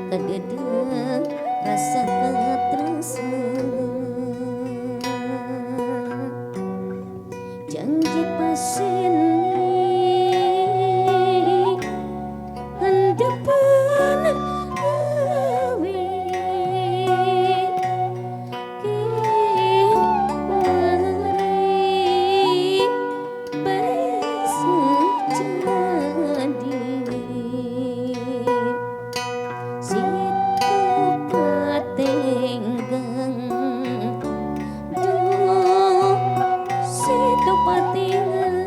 kadedeng rasa tresna janji pasini handapan awi kimari bersejadi situ patenggang duh situ patenggang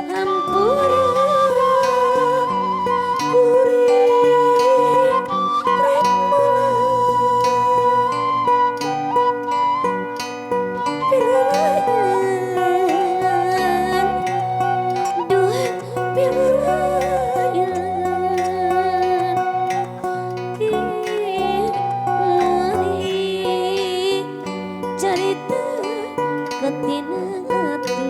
hampura kuring rek pilihan duh pilihan kimari carita ketina hati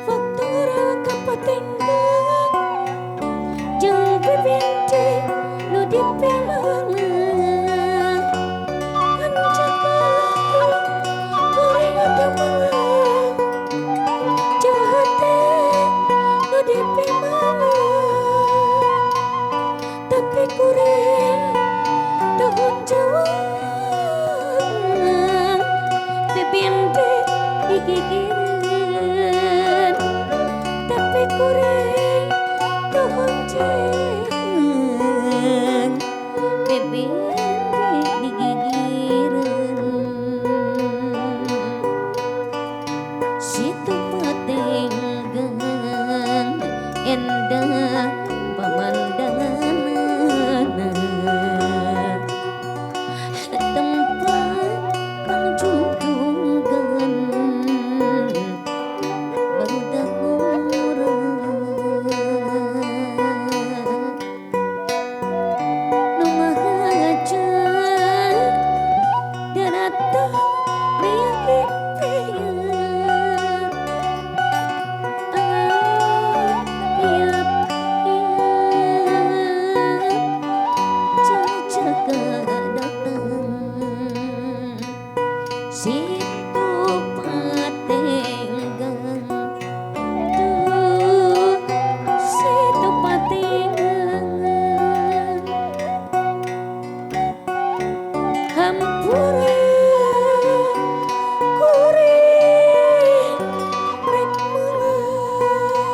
faktura kapatinggang jeung bibinte nu dipelangan anjaka kuring ademelang jahate nu dipelangan tapi kuring tahun jawang bibinte digigireun tapi kuring tahun jawang bibinte digigireun situ patenggang endah pemandanganna tempat pangjunggan barudak urang nu mahajan darata beak-beak situ patenggang duh situ patenggang hampura kuring rek meuleuh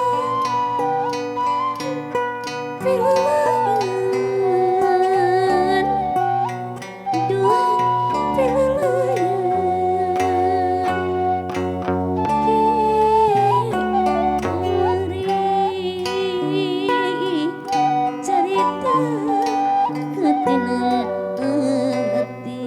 pilihan duh pilihan kimari carita ketina hati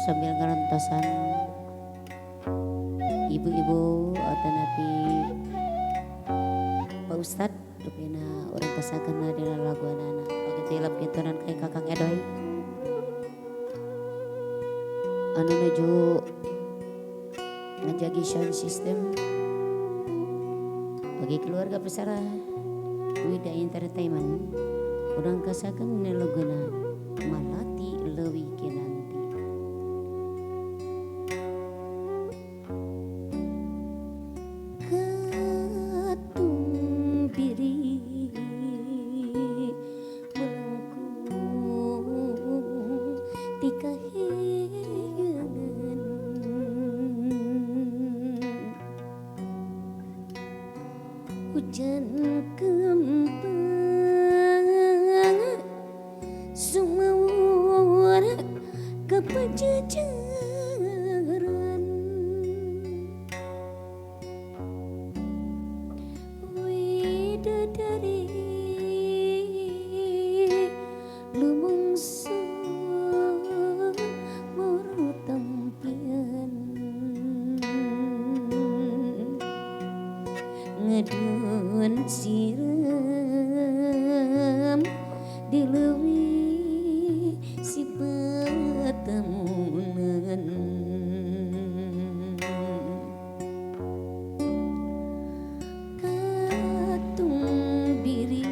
sambil ngerontosan ibu-ibu atau napi Pak Ustad rupina orang kasakeun dina lagu anak oke tilap kintunan kayak Kakang Edoy anu nuju ngajagi sound system bagi keluarga pesara Wida Entertainment urang kasakeun dina laguna Malati Leuwih Kinanti katung biri melengkung ti kahiyangan hujan kembang sumawur kepajajaran widadari lumungsu muru tampian ngedun siram di leuwih temunan katung diri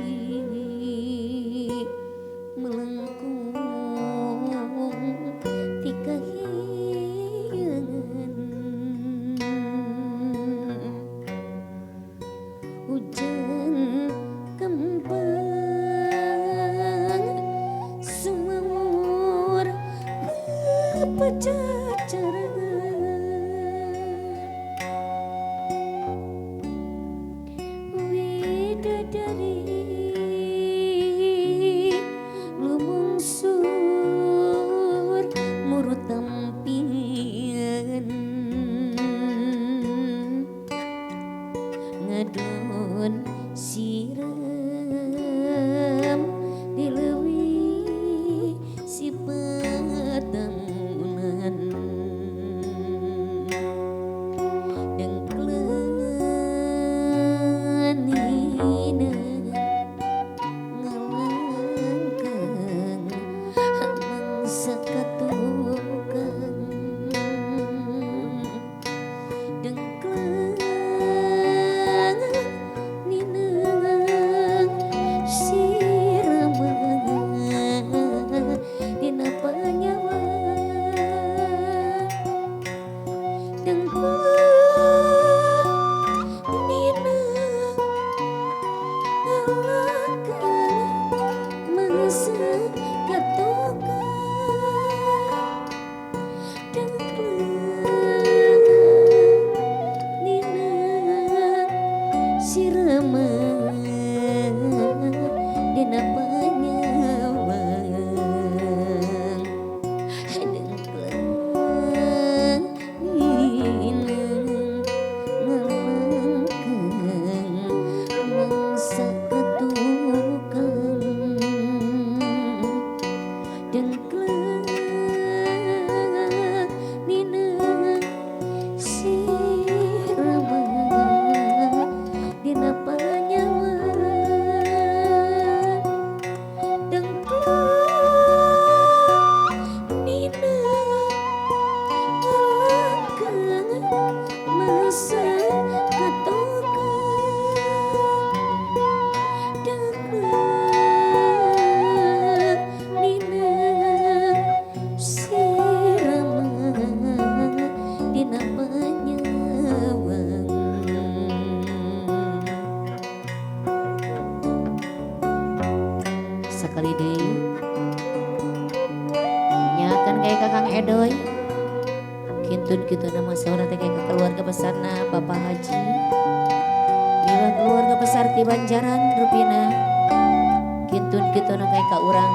melengkung ti kahiyangan hujan kembang sumur pecacaran widadari lumungsur murut tampian ngadon siram dilewi si patamunan dengklenina ngalangkang mangsa katukan sekali deh nyakan kayak kakang Edoy kintun gitu nama seorang teh kayak keluarga besarna Bapak Haji mila keluarga besar di Banjaran Rupina kintun gitu kayak ka urang